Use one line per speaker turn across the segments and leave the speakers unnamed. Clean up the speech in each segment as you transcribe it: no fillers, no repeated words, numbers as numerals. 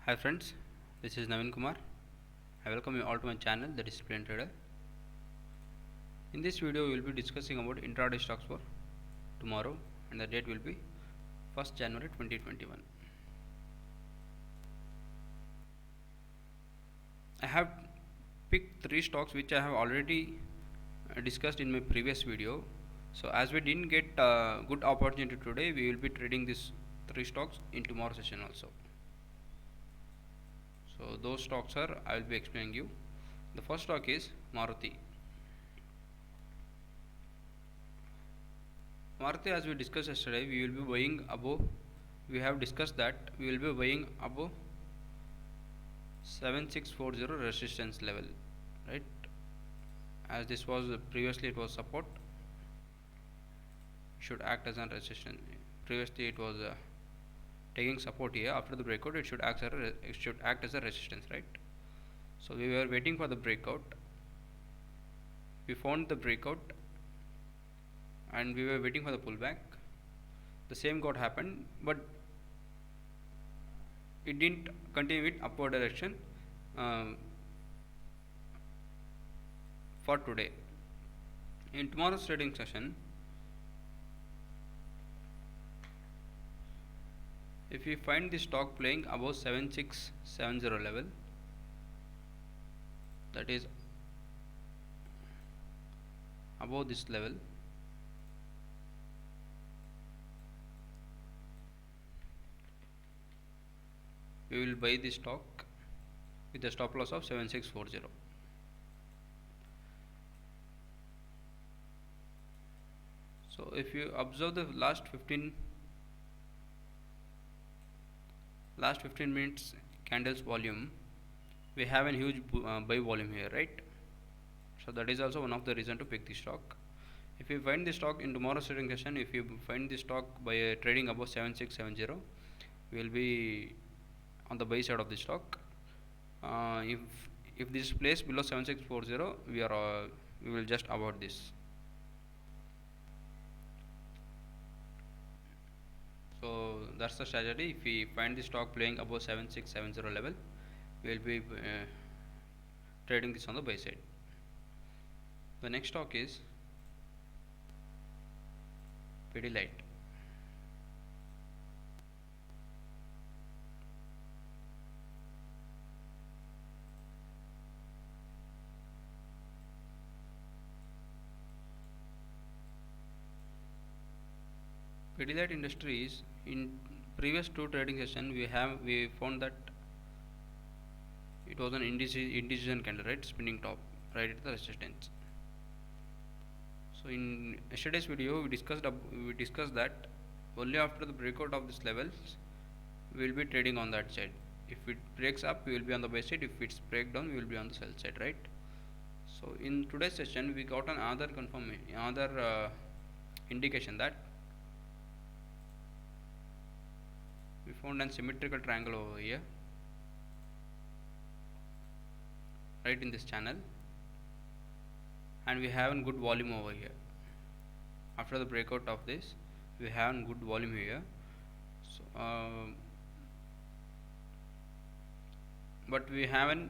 Hi friends, this is Naveen Kumar. I welcome you all to my channel, The Disciplined Trader. In this video, we will be discussing about intraday stocks for tomorrow, and the date will be 1st January 2021. I have picked 3 stocks which I have already discussed in my previous video. So as we didn't get a good opportunity today, we will be trading these 3 stocks in tomorrow session also. So those stocks are I will be explaining you. The first stock is Maruti. Maruti, as we discussed yesterday, we will be buying above. We have discussed that we will be buying above 7640 resistance level, right? As this was previously it was support, should act as a resistance. Previously it was taking support here. After the breakout, it should act as a resistance, right? So we were waiting for the breakout. We found the breakout, and we were waiting for the pullback. The same got happened, but it didn't continue with upward direction for today. In tomorrow's trading session, if we find the stock playing above 7670 level, that is above this level, we will buy the stock with a stop loss of 7640. So if you observe the last 15 minutes candles volume, we have a huge buy volume here, right? So that is also one of the reason to pick the stock. If you find the stock in tomorrow's trading session, if you find the stock by trading above 7670, we will be on the buy side of the stock. If this plays below 7640, we will just avoid this. So that's the strategy. If we find the stock playing above 7670 level, we will be trading this on the buy side. The next stock is Pidilite. Pidilite Industries, in previous 2 trading session we found that it was an indecision candle, right? Spinning top right at the resistance. So in yesterday's video we discussed that only after the breakout of this levels we will be trading on that side. If it breaks up, we will be on the buy side. If it's break down, we will be on the sell side, right? So in today's session we got another indication that we found a symmetrical triangle over here, right in this channel, and we have a good volume over here. After the breakout of this, we have a good volume here. So but we have an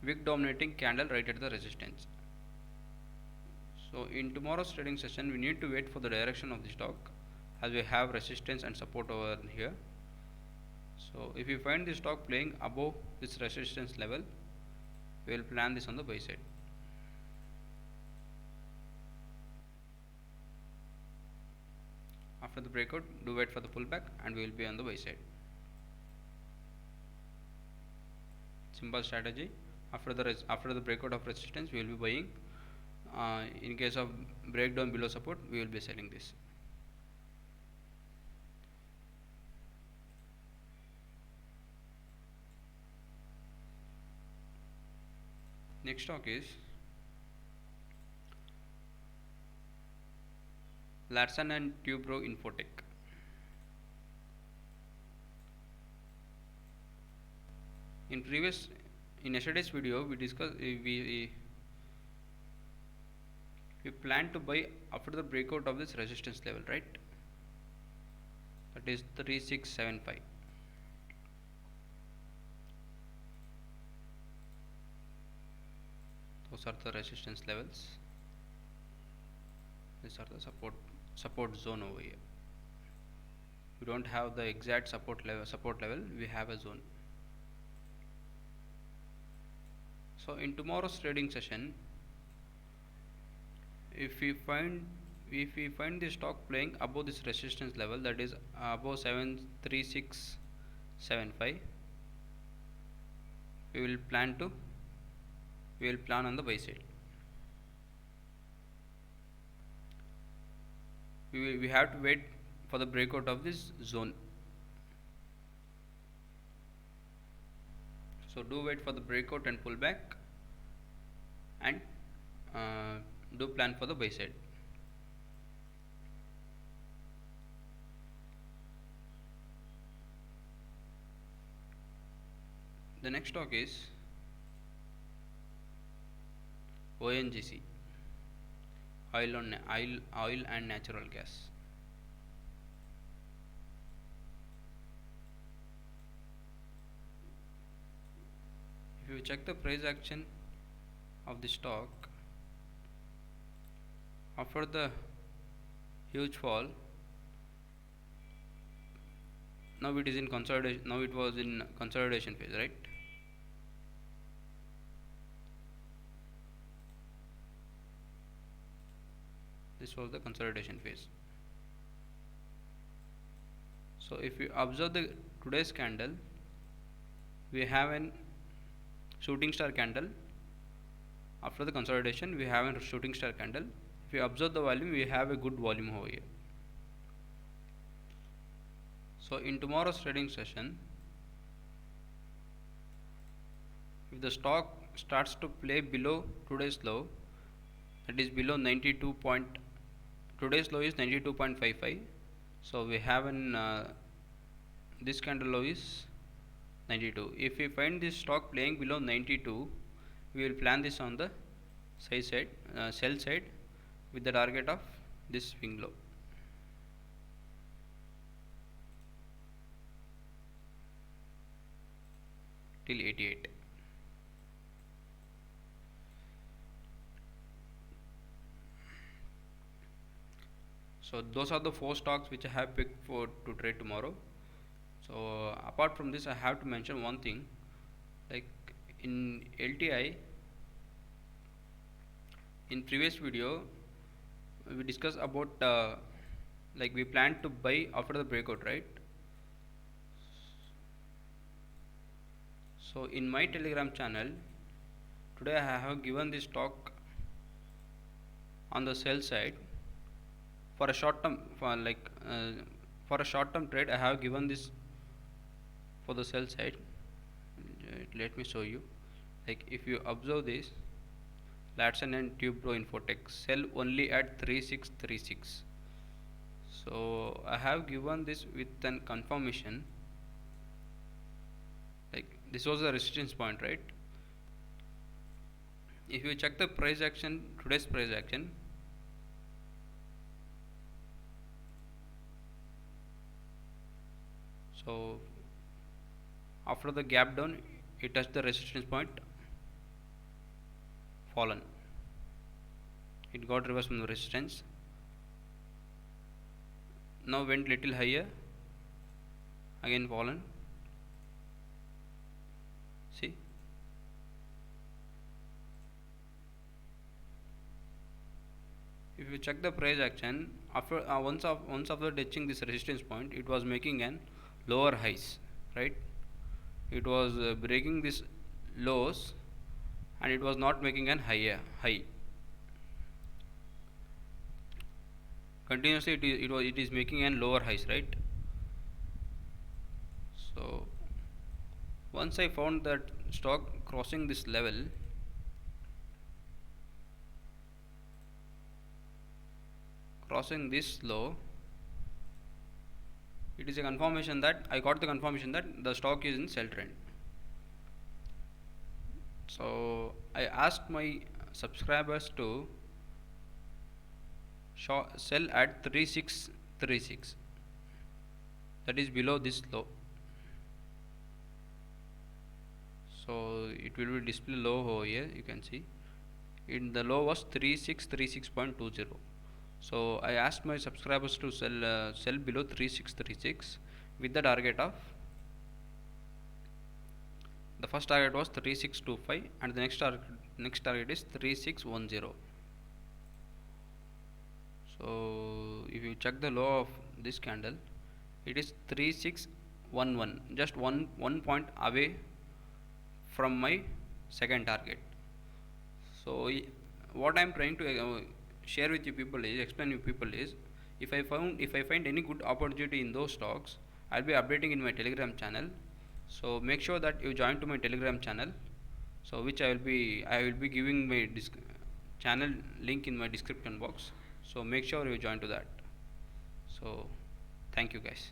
wick dominating candle right at the resistance. So in tomorrow's trading session, we need to wait for the direction of the stock, as we have resistance and support over here. So if you find the stock playing above this resistance level, we will plan this on the buy side. After the breakout, do wait for the pullback, and we will be on the buy side. Simple strategy. After the breakout of resistance, we will be buying. In case of breakdown below support, we will be selling this. Next stock is Larsen and Toubro Infotech. In yesterday's video, we discussed we plan to buy after the breakout of this resistance level, right? That It is 3675. Those are the resistance levels. These are the support zone over here. We don't have the exact support level, we have a zone. So in tomorrow's trading session, if we find the stock playing above this resistance level, that is above 73675, we will plan on the buy side. We have to wait for the breakout of this zone. So do wait for the breakout and pullback, and do plan for the buy side. The next stock is ONGC, oil and natural gas. If you check the price action of the stock after the huge fall, now it is in consolidation. Now it was in consolidation phase, right? This was the consolidation phase. So if you observe the today's candle, we have an shooting star candle. After the consolidation, we have a shooting star candle. If you observe the volume, we have a good volume over here. So in tomorrow's trading session, if the stock starts to play below today's low, that is below 92 point, today's low is 92.55. So we have an this candle low is 92. If we find this stock playing below 92, we will plan this on the sell side with the target of this swing low. Till 88. So those are the 4 stocks which I have picked to trade tomorrow. So apart from this, I have to mention one thing, like in LTI, in previous video we discussed about like we plan to buy after the breakout, right? So in my Telegram channel today I have given this stock on the sell side for a short term, for a short term trade. I have given this for the sell side. Let me show you. Like if you observe this, Latson and Tubro Infotech sell only at 3636. So I have given this with an confirmation, like this was the resistance point, right? If you check the price action, today's price action, so after the gap down, it touched the resistance point, fallen. It got reversed from the resistance. Now went little higher, again fallen. See, if you check the price action, after once after touching this resistance point, it was making an lower highs, right? It was breaking this lows, and it was not making an high. Continuously it is making an lower highs, right? So once I found that stock crossing this level, crossing this low, it is a confirmation that I got the confirmation that the stock is in sell trend. So I asked my subscribers to sell at 3636. that is below this low. So it will be display low over here. You can see in the low was 3636.20. So I asked my subscribers to sell below 3636 with the target of, the first target was 3625 and the next target is 3610. So if you check the low of this candle, it is 3611, just one point away from my second target. So what I am trying to share with you people is, explain you people is, if I find any good opportunity in those stocks, I'll be updating in my Telegram channel. So make sure that you join to my Telegram channel. So which I will be giving my channel link in my description box. So make sure you join to that. So thank you guys.